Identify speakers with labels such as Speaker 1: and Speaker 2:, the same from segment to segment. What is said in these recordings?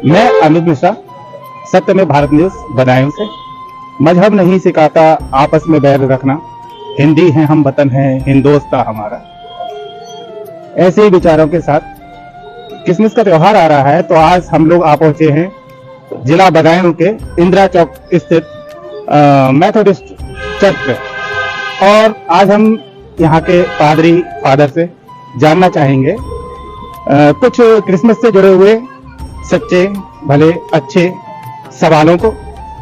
Speaker 1: मैं अमित मिश्रा, सत्य में भारत न्यूज बदायूं से। मजहब नहीं सिखाता आपस में बैर रखना, हिंदी है हम वतन है हिंदोस्तां हमारा। ऐसे ही विचारों के साथ क्रिसमस का त्योहार आ रहा है, तो आज हम लोग आ पहुंचे हैं जिला बदायूं के इंदिरा चौक स्थित मेथोडिस्ट चर्च पे। और आज हम यहाँ के फादर से जानना चाहेंगे कुछ क्रिसमस से जुड़े हुए सच्चे भले अच्छे सवालों को।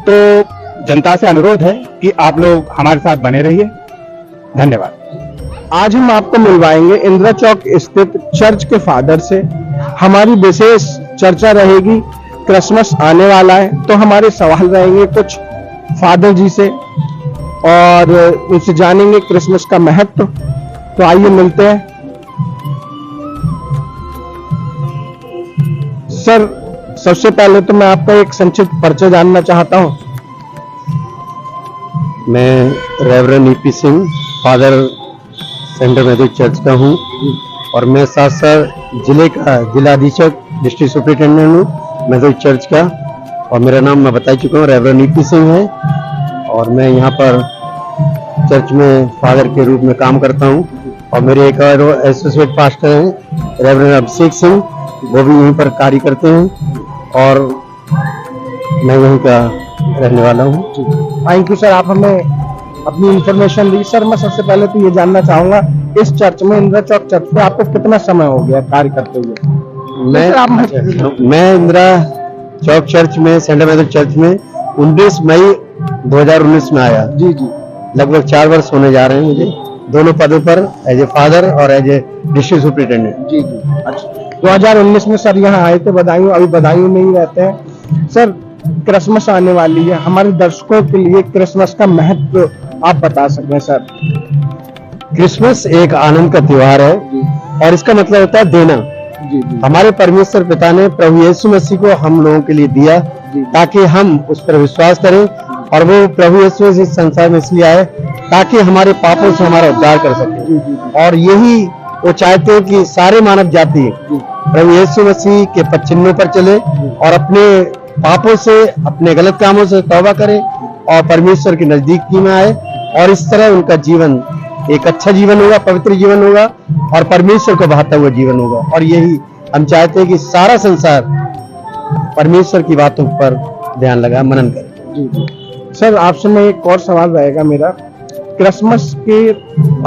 Speaker 1: तो जनता से अनुरोध है कि आप लोग हमारे साथ बने रहिए। धन्यवाद।
Speaker 2: आज हम आपको मिलवाएंगे इंदिरा चौक स्थित चर्च के फादर से। हमारी विशेष चर्चा रहेगी, क्रिसमस आने वाला है तो हमारे सवाल रहेंगे कुछ फादर जी से और उनसे जानेंगे क्रिसमस का महत्व। तो आइए मिलते हैं। सर, सबसे पहले तो मैं आपका एक संक्षिप्त परिचय जानना चाहता हूं।
Speaker 3: मैं reverend EP Singh, father centre Methodist church का हूं और मैं साथ साथ जिले का जिलाधीशक डिस्ट्रिक्ट सुपरिटेंडेंट हूं मेथोडिस्ट चर्च का। और मेरा नाम मैं बता चुका हूं, रेवरेंड ईपी सिंह है और मैं यहाँ पर चर्च में फादर के रूप में काम करता हूं। और मेरे एक और एसोसिएट पास्टर हैं रेवरेंड अभिषेक सिंह, वो भी यहीं पर कार्य करते हैं और मैं यहीं का रहने वाला हूँ।
Speaker 2: थैंक यू सर, आप हमें अपनी इंफॉर्मेशन दी। सर, मैं सबसे पहले तो ये जानना चाहूंगा, इस चर्च में इंदिरा चौक चर्च पे आपको कितना समय हो गया कार्य करते हुए?
Speaker 3: मैं इंदिरा चौक चर्च में, सेंटर मेथोडिस्ट चर्च में 19 मई 2019 में आया।
Speaker 2: जी जी,
Speaker 3: लगभग 4 वर्ष होने जा रहे हैं मुझे दोनों पदों पर, एज ए फादर और एज ए डिस्ट्रिक्ट सुपरिटेंडेंट।
Speaker 2: जी जी, अच्छा। 2019 में सर यहाँ आए थे बदायूं, अभी बदायूं में ही रहते हैं। सर, क्रिसमस आने वाली है, हमारे दर्शकों के लिए क्रिसमस का महत्व आप बता सकते हैं सर?
Speaker 3: क्रिसमस एक आनंद का त्योहार है और इसका मतलब होता है देना।
Speaker 2: जी जी,
Speaker 3: हमारे परमेश्वर पिता ने प्रभु यीशु मसीह को हम लोगों के लिए दिया ताकि हम उस पर विश्वास करें। और वो प्रभु यीशु इस संसार में इसलिए आए ताकि हमारे पापों से हमारा उद्धार कर सके। और यही वो चाहते हैं कि सारे मानव जाति प्रभु यीशु मसीह के पद चिन्हों पर चले और अपने पापों से, अपने गलत कामों से तौबा करें और परमेश्वर के नजदीकी में आए। और इस तरह उनका जीवन एक अच्छा जीवन होगा, पवित्र जीवन होगा और परमेश्वर को भाता हुआ जीवन होगा। और यही हम चाहते हैं कि सारा संसार परमेश्वर की बातों पर ध्यान लगा, मनन करे।
Speaker 2: जी जी। सर, आपसे मैं एक और सवाल रहेगा मेरा, क्रिसमस के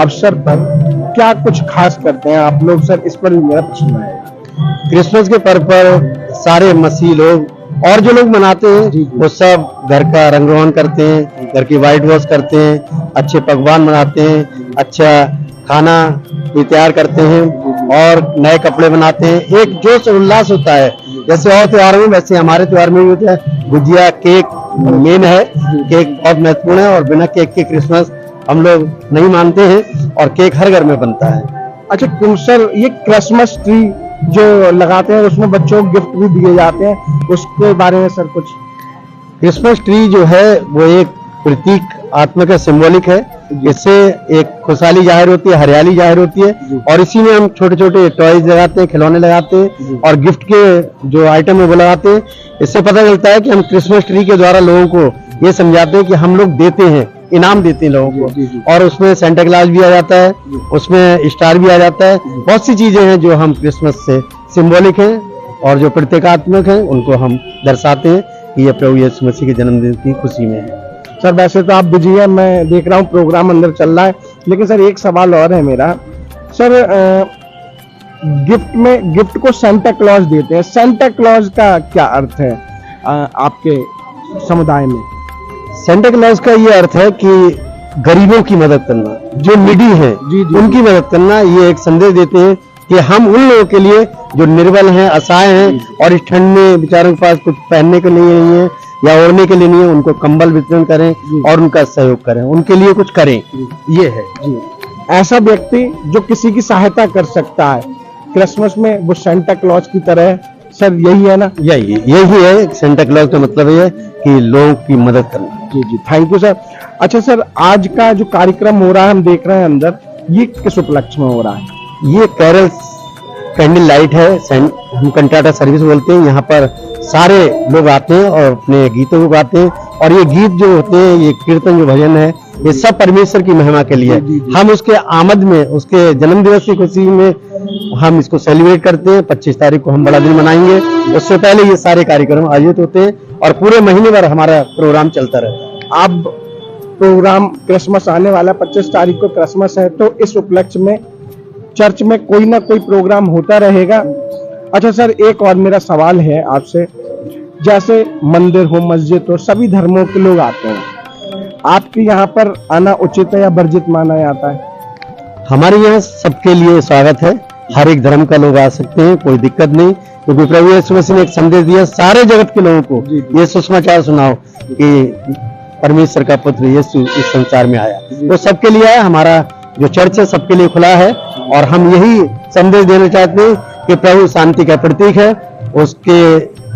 Speaker 2: अवसर पर क्या कुछ खास करते हैं आप लोग? सर, इस पर भी मेरा प्रश्न है।
Speaker 3: क्रिसमस के पर्व पर सारे मसीह लोग और जो लोग मनाते हैं वो सब घर का रंग रोगन करते हैं, घर की व्हाइट वॉश करते हैं, अच्छे पकवान बनाते हैं, अच्छा खाना भी तैयार करते हैं और नए कपड़े बनाते हैं। एक जोश उल्लास होता है, जैसे और त्योहार में वैसे हमारे त्योहार में भी होता है। गुजिया, केक मेन है, केक बहुत महत्वपूर्ण है और बिना केक के क्रिसमस हम लोग नहीं मानते हैं और केक हर घर में बनता है।
Speaker 2: अच्छा सर, ये क्रिसमस ट्री जो लगाते हैं उसमें बच्चों को गिफ्ट भी दिए जाते हैं, उसके बारे में सर कुछ?
Speaker 3: क्रिसमस ट्री जो है वो एक प्रतीक, आत्मा का सिंबॉलिक है। इससे एक खुशहाली जाहिर होती है, हरियाली जाहिर होती है और इसी में हम छोटे छोटे टॉयज लगाते हैं, खिलौने लगाते हैं और गिफ्ट के जो आइटम है वो लगाते हैं। इससे पता चलता है कि हम क्रिसमस ट्री के द्वारा लोगों को ये समझाते हैं कि हम लोग देते हैं, इनाम देते हैं लोगों को। और उसमें सेंटा क्लॉज भी आ जाता है, उसमें स्टार भी आ जाता है। बहुत सी चीजें हैं जो हम क्रिसमस से सिंबॉलिक हैं और जो प्रतीकात्मक हैं उनको हम दर्शाते हैं कि ये प्रभु यीशु मसीह के जन्मदिन की खुशी में है।
Speaker 2: सर, वैसे तो आप बिजी हैं, मैं देख रहा हूँ प्रोग्राम अंदर चल रहा है, लेकिन सर एक सवाल और है मेरा। सर, गिफ्ट को सेंटा क्लॉज देते हैं, सेंटा क्लॉज का क्या अर्थ है आपके समुदाय में?
Speaker 3: सेंटा क्लॉज का ये अर्थ है कि गरीबों की मदद करना, जो निडी है उनकी मदद करना। ये एक संदेश देते हैं कि हम उन लोगों के लिए जो निर्बल हैं, असहाय हैं और इस ठंड में बेचारों के पास कुछ पहनने के लिए नहीं है या ओढ़ने के लिए नहीं है, उनको कंबल वितरण करें और उनका सहयोग करें, उनके लिए कुछ करें। ये है
Speaker 2: जी, ऐसा व्यक्ति जो किसी की सहायता कर सकता है क्रिसमस में, वो सेंटा क्लॉज की तरह। सर, यही है ना?
Speaker 3: यही है सेंटा क्लॉज का मतलब ये है कि लोगों की मदद करना।
Speaker 2: जी जी, थैंक यू सर। अच्छा सर, आज का जो कार्यक्रम हो रहा है हम देख रहे हैं अंदर, ये किस उपलक्ष्य में हो रहा है?
Speaker 3: ये कैरल्स कैंडल लाइट है, हम कंट्राटा सर्विस बोलते हैं। यहाँ पर सारे लोग आते हैं और अपने गीतों को गाते हैं, और ये गीत जो होते हैं, ये कीर्तन जो भजन है, ये सब परमेश्वर की महिमा के लिए है। हम उसके आमद में, उसके जन्म दिवस की खुशी में हम इसको सेलिब्रेट करते हैं। 25 तारीख को हम बड़ा दिन मनाएंगे। उससे पहले ये सारे कार्यक्रम आयोजित होते हैं और पूरे महीने भर हमारा प्रोग्राम चलता रहता है।
Speaker 2: अब प्रोग्राम क्रिसमस आने वाला 25 तारीख को क्रिसमस है, तो इस उपलक्ष्य में चर्च में कोई ना कोई प्रोग्राम होता रहेगा। अच्छा सर, एक और मेरा सवाल है आपसे, जैसे मंदिर हो, मस्जिद हो, सभी धर्मों के लोग आते हैं, आपके यहाँ पर आना उचित है या वर्जित माना जाता है?
Speaker 3: हमारे यहाँ सबके लिए स्वागत है, हर एक धर्म का लोग आ सकते हैं, कोई दिक्कत नहीं, क्योंकि प्रभु यीशु मसीह ने एक संदेश दिया सारे जगत के लोगों को, ये सुसमाचार सुनाओ कि परमेश्वर का पुत्र यीशु इस संसार में आया। वो सबके लिए आया। हमारा जो चर्च है सबके लिए खुला है, और हम यही संदेश देना चाहते हैं कि प्रभु शांति का प्रतीक है।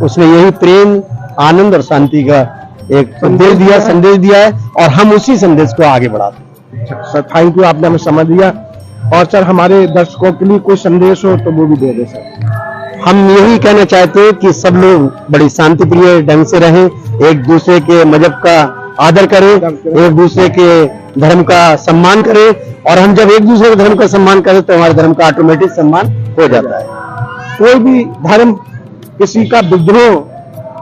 Speaker 3: उसने यही प्रेम, आनंद और शांति का एक संदेश दिया है, और हम उसी संदेश को आगे बढ़ाते हैं।
Speaker 2: सर थैंक यू, आपने हमें समझ दिया। और सर हमारे दर्शकों के लिए कोई संदेश हो तो वो भी दे दे सर।
Speaker 3: हम यही कहना चाहते हैं कि सब लोग बड़ी शांति प्रिय ढंग से रहें, एक दूसरे के मजहब का आदर करें, एक दूसरे के धर्म का सम्मान करें, और हम जब एक दूसरे के धर्म का सम्मान करें तो हमारे धर्म का ऑटोमेटिक सम्मान हो जाता है।
Speaker 2: कोई भी धर्म किसी का विद्रोह,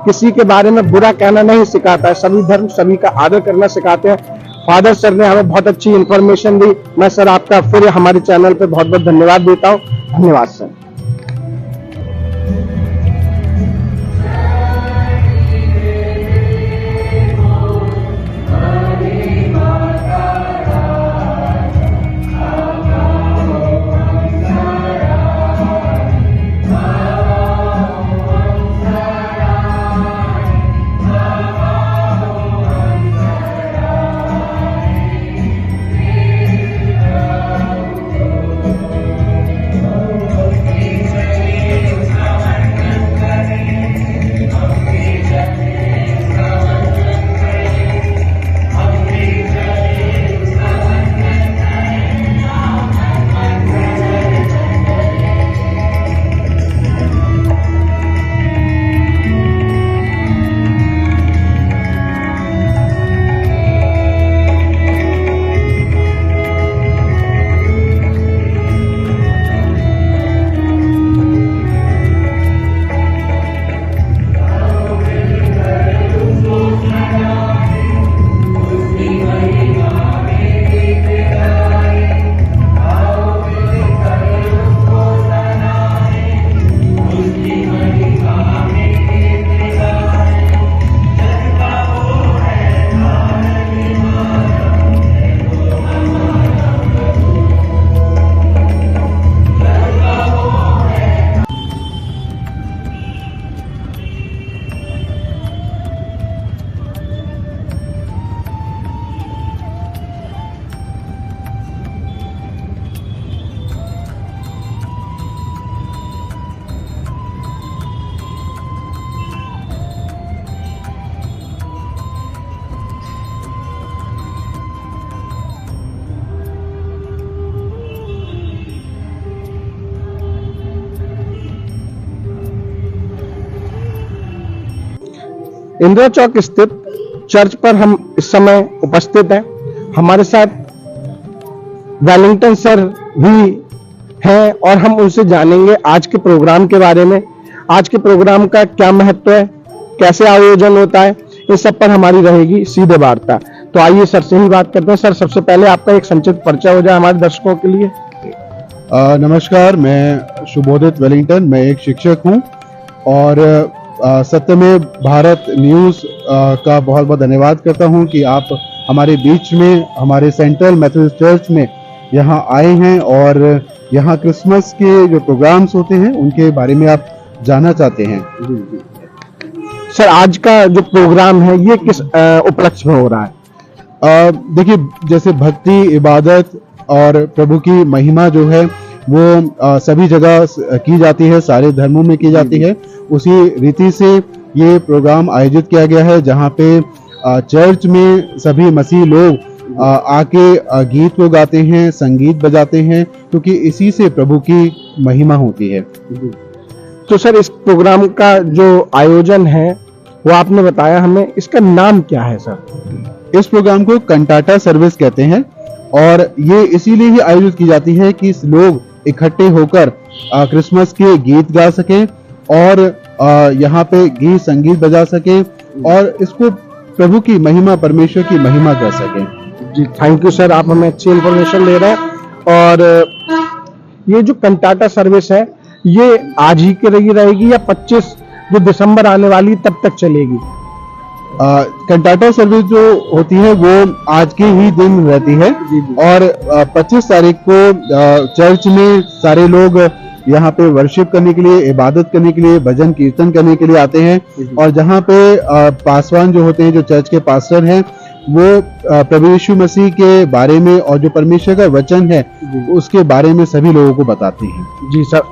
Speaker 2: किसी के बारे में बुरा कहना नहीं सिखाता है। सभी धर्म सभी का आदर करना सिखाते हैं। फादर सर ने हमें बहुत अच्छी इंफॉर्मेशन दी। मैं सर आपका फिर हमारे चैनल पे बहुत बहुत धन्यवाद देता हूँ। धन्यवाद सर। इंदिरा चौक स्थित चर्च पर हम इस समय उपस्थित हैं। हमारे साथ वेलिंगटन सर भी हैं और हम उनसे जानेंगे आज के प्रोग्राम के बारे में। आज के प्रोग्राम का क्या महत्व है, कैसे आयोजन होता है, इस सब पर हमारी रहेगी सीधे वार्ता। तो आइए सर से ही बात करते हैं। सर सबसे पहले आपका एक संक्षिप्त परिचय हो जाए हमारे दर्शकों के लिए।
Speaker 4: नमस्कार, मैं शुभोदित वेलिंगटन, मैं एक शिक्षक हूं और सत्यमेव भारत न्यूज़ का बहुत बहुत धन्यवाद करता हूं कि आप हमारे बीच में, हमारे सेंट्रल मेथोडिस्ट चर्च में यहां आए हैं और यहां क्रिसमस के जो प्रोग्राम्स होते हैं उनके बारे में आप जानना चाहते हैं।
Speaker 2: सर आज का जो प्रोग्राम है ये किस उपलक्ष्य में हो रहा है?
Speaker 4: देखिए, जैसे भक्ति, इबादत और प्रभु की महिमा जो है वो सभी जगह की जाती है, सारे धर्मों में की जाती है। उसी रीति से ये प्रोग्राम आयोजित किया गया है जहाँ पे चर्च में सभी मसीह लोग आके गीत को गाते हैं, संगीत बजाते हैं, क्योंकि इसी से प्रभु की महिमा होती है।
Speaker 2: तो सर इस प्रोग्राम का जो आयोजन है वो आपने बताया हमें, इसका नाम क्या है सर?
Speaker 4: इस प्रोग्राम को कंटाटा सर्विस कहते हैं और ये इसीलिए ही आयोजित की जाती है कि लोग इकट्ठे होकर क्रिसमस के गीत गा सकें और यहाँ पे गीत संगीत बजा सकें और इसको प्रभु की महिमा, परमेश्वर की महिमा कर सकें।
Speaker 2: जी थैंक यू सर, आप हमें अच्छी इंफॉर्मेशन दे रहे हैं। और ये जो कंटाटा सर्विस है ये आज ही के रही रहेगी या 25 जो दिसंबर आने वाली तब तक चलेगी?
Speaker 4: कंटाटा सर्विस जो होती है वो आज के ही दिन रहती है और 25 तारीख को चर्च में सारे लोग यहाँ पे वर्शिप करने के लिए, इबादत करने के लिए, भजन कीर्तन करने के लिए आते हैं और जहाँ पे पासवान जो होते हैं, जो चर्च के पास्टर हैं, वो प्रभु यीशु मसीह के बारे में और जो परमेश्वर का वचन है उसके बारे में सभी लोगों को बताते हैं।
Speaker 2: जी सर,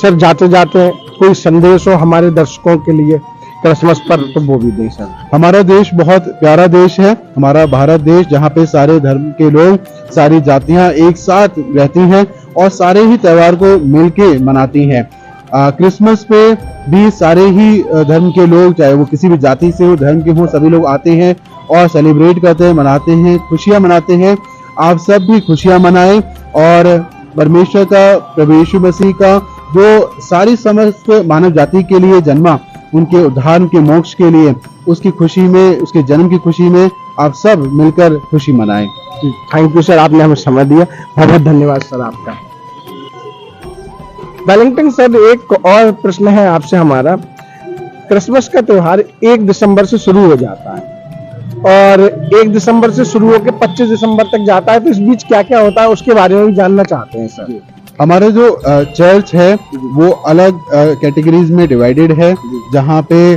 Speaker 2: सर जाते जाते कोई संदेश हो हमारे दर्शकों के लिए क्रिसमस पर तो वो भी दें सर।
Speaker 4: हमारा देश बहुत प्यारा देश है, हमारा भारत देश, जहाँ पे सारे धर्म के लोग, सारी जातियां एक साथ रहती हैं और सारे ही त्योहार को मिलके मनाती हैं। क्रिसमस पे भी सारे ही धर्म के लोग, चाहे वो किसी भी जाति से हो, धर्म के हो, सभी लोग आते हैं और सेलिब्रेट करते हैं, मनाते हैं, खुशियां मनाते हैं। आप सब भी खुशियां मनाएं और परमेश्वर का, प्रभु यीशु मसीह का जो सारी समस्त मानव जाति के लिए जन्मा, उनके उद्धार, उनके मोक्ष के लिए, उसकी खुशी में, उसके जन्म की खुशी में आप सब मिलकर खुशी मनाएं।
Speaker 2: थैंक यू सर, आपने हमें समय दिया, बहुत बहुत धन्यवाद सर आपका। वेलिंगटन सर, एक और प्रश्न है आपसे हमारा। क्रिसमस का त्योहार 1 दिसंबर से शुरू हो जाता है और 1 दिसंबर से शुरू होकर 25 दिसंबर तक जाता है, तो इस बीच क्या क्या होता है उसके बारे में भी जानना चाहते हैं सर।
Speaker 4: हमारा जो चर्च है वो अलग कैटेगरीज में डिवाइडेड है, जहाँ पे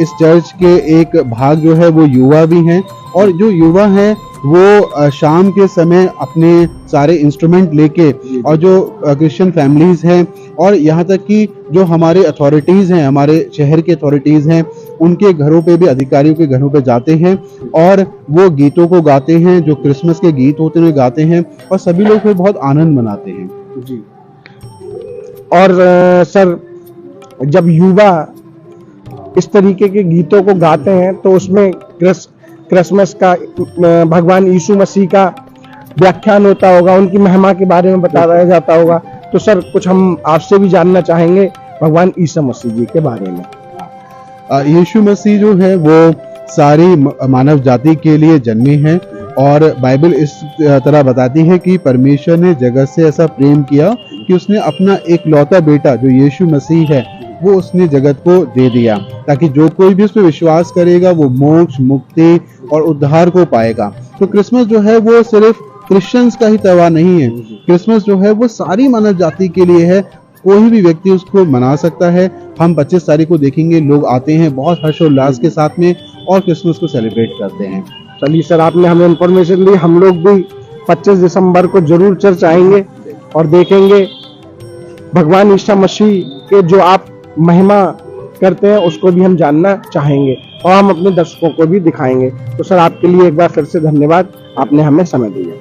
Speaker 4: इस चर्च के एक भाग जो है वो युवा भी हैं और जो युवा हैं वो शाम के समय अपने सारे इंस्ट्रूमेंट लेके, और जो क्रिश्चियन फैमिलीज हैं और यहाँ तक कि जो हमारे अथॉरिटीज हैं, हमारे शहर के अथॉरिटीज हैं, उनके घरों पे भी, अधिकारियों के घरों पे जाते हैं और वो गीतों को गाते हैं, जो क्रिसमस के गीत होते हैं गाते हैं और सभी लोग फिर बहुत आनंद मनाते हैं।
Speaker 2: जी। और सर जब युवा इस तरीके के गीतों को गाते हैं तो उसमें क्रिसमस का, भगवान यीशु मसीह का व्याख्यान होता होगा, उनकी महिमा के बारे में बताया जाता होगा। तो सर कुछ हम आपसे भी जानना चाहेंगे भगवान यीशु मसीह जी के बारे में।
Speaker 4: यीशु मसीह जो है वो सारी मानव जाति के लिए जन्मे हैं और बाइबल इस तरह बताती है कि परमेश्वर ने जगत से ऐसा प्रेम किया कि उसने अपना एक लौता बेटा जो यीशु मसीह है वो उसने जगत को दे दिया, ताकि जो कोई भी उस पर विश्वास करेगा वो मोक्ष, मुक्ति और उद्धार को पाएगा। तो क्रिसमस जो है वो सिर्फ क्रिश्चियंस का ही त्योहार नहीं है, क्रिसमस जो है वो सारी मानव जाति के लिए है, कोई भी व्यक्ति उसको मना सकता है। हम 25 तारीख को देखेंगे, लोग आते हैं बहुत हर्षोल्लास के साथ में और क्रिसमस को सेलिब्रेट करते हैं।
Speaker 2: चलिए सर, आपने हमें इंफॉर्मेशन दी, हम लोग भी 25 दिसंबर को जरूर चर्च आएंगे और देखेंगे भगवान यीशु मसीह के जो आप महिमा करते हैं उसको भी हम जानना चाहेंगे और हम अपने दर्शकों को भी दिखाएंगे। तो सर आपके लिए एक बार फिर से धन्यवाद, आपने हमें समय दिया।